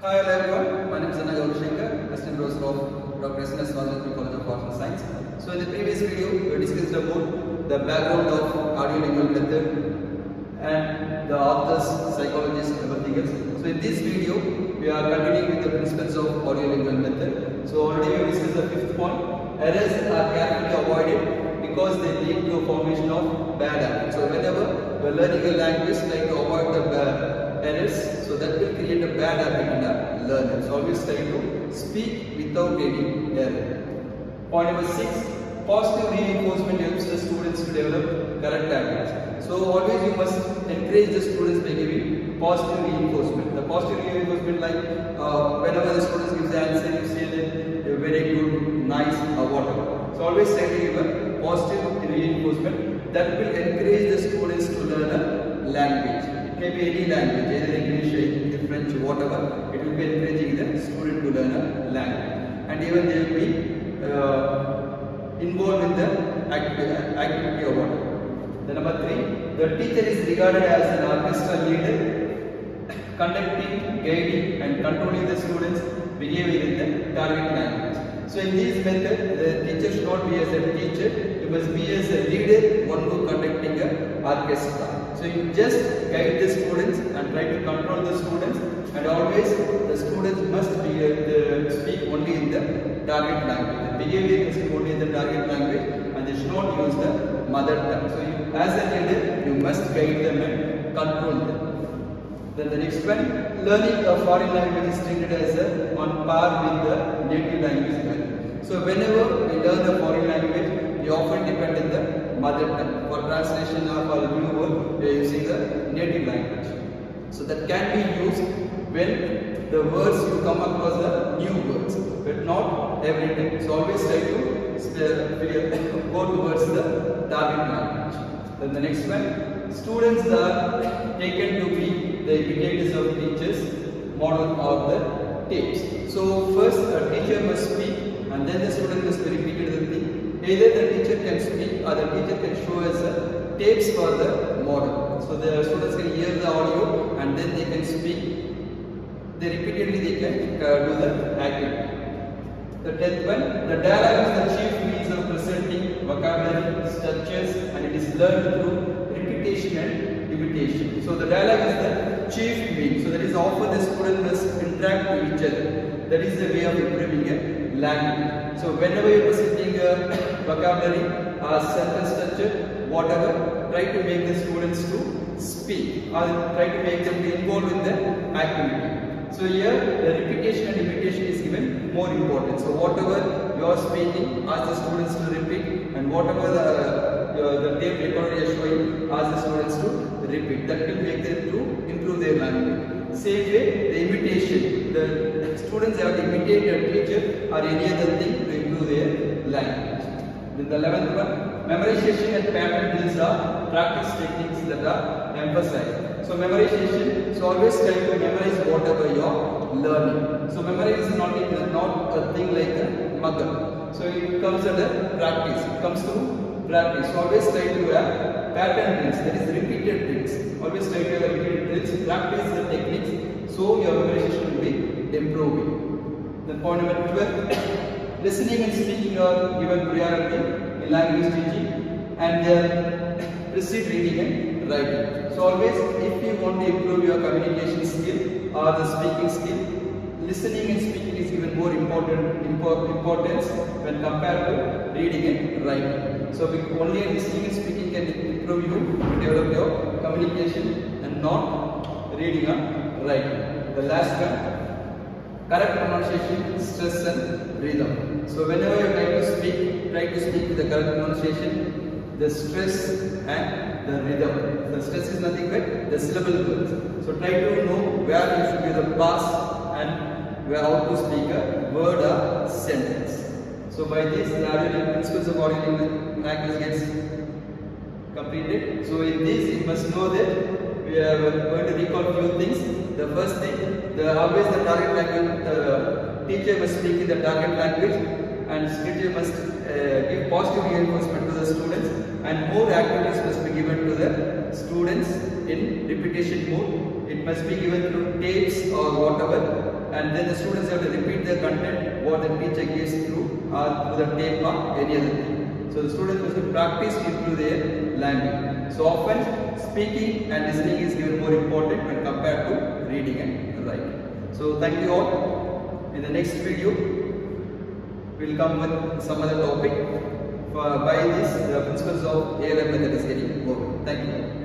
Hi everyone, my name is Audio-Lingual Method of Dr. S.N.S. College of Arts and Science. So in the previous video, we discussed about the background of Audio-Lingual Method and the authors, psychologists, and everything else. So in this video, we are continuing with the principles of Audio-Lingual Method. So already we discussed the fifth point. Errors are carefully avoided because they lead to a formation of bad habits. So whenever we are learning a language, try to avoid the errors, so that will create a bad habit in a learner. So always try to speak without any error. Point number 6, positive reinforcement helps the students to develop correct habits. So always you must encourage the students by giving positive reinforcement. The positive reinforcement, like whenever the students gives the answer, you say that you're very good, nice, or whatever. So always try to give a positive reinforcement that will encourage the students to learn a language. Maybe any language, either English, Hindi, French, whatever, it will be encouraging the student to learn a language. And even they will be involved in the activity or whatever. Then number 3, the teacher is regarded as an orchestral leader, conducting, guiding and controlling the students' behavior in the target language. So in this method, the teacher should not be as a teacher, you must be as a leader, one who conducting an orchestra. So you just guide the students and try to control the students, and always the students must be speak only in the target language. The behavior must be only in the target language, and they should not use the mother tongue. So you, as a leader, you must guide them and control them. Then the next one, learning a foreign language is treated as on par with the native language learning. So whenever we learn the foreign language, we often depend on the mother tongue. For translation or for the new word, we are using the native language. So that can be used when the words you come across the new words, but not every time. So always try to go towards the target language. Then the next one, students are taken to be the imitators of teachers, model or the tapes. So first a teacher must speak, and then the student must be repeated the thing. Either the teacher can speak or the teacher can show us tapes for the model. So the students can hear the audio and then they can speak. They repeatedly they can do the activity. The 10th one, the dialogue is the chief means of presenting vocabulary, structures, and it is learned through repetition and imitation. So the dialogue is the chief means. So that is often the student must interact with each other. That is the way of improving a language. So whenever you are presenting a vocabulary or sentence structure, whatever, try to make the students to speak or try to make them to involved in the activity. So here the repetition and imitation is given more important. So whatever you are speaking, ask the students to repeat, and whatever the tape recorder is showing, ask the students to repeat. That will make them to improve their language. Same way, the imitation. The students have to imitate a teacher or any other thing to improve their language. Then the 11th one, memorization and pattern drills are practice techniques that are emphasized. So memorization, so always try to memorize whatever you are learning. So memorize is not a thing like a mugger. So it comes under practice. It comes to practice. So always try to have pattern drills, that is repeated drills. Always try to have repeated drills, practice the techniques, so your memorization will be improving. Then point number 12, listening and speaking are given priority in language teaching, and then precede reading and writing. So always, if you want to improve your communication skill or the speaking skill, listening and speaking is given more importance when compared to reading and writing. So only listening and speaking can improve you to develop your communication and not reading or writing. The last one, correct pronunciation, stress and rhythm. So whenever you try to speak with the correct pronunciation, the stress and the rhythm. The stress is nothing but the syllable words. So try to know where you should be the pass and where how to speak a word or sentence. So by this, the principles of audio language gets completed. So in this, you must know that we are going to recall few things. The first thing, always the target language, the teacher must speak in the target language, and teacher must give positive reinforcement to the students, and more activities must be given to the students in repetition mode. It must be given through tapes or whatever, and then the students have to repeat the content what the teacher gives through or through the tape or any other thing. So the students must practice into their language. So often speaking and listening is even more important when compared to reading and writing. So thank you all. In the next video, we will come with some other topic. By this, the principles of A-level method is getting over. Thank you.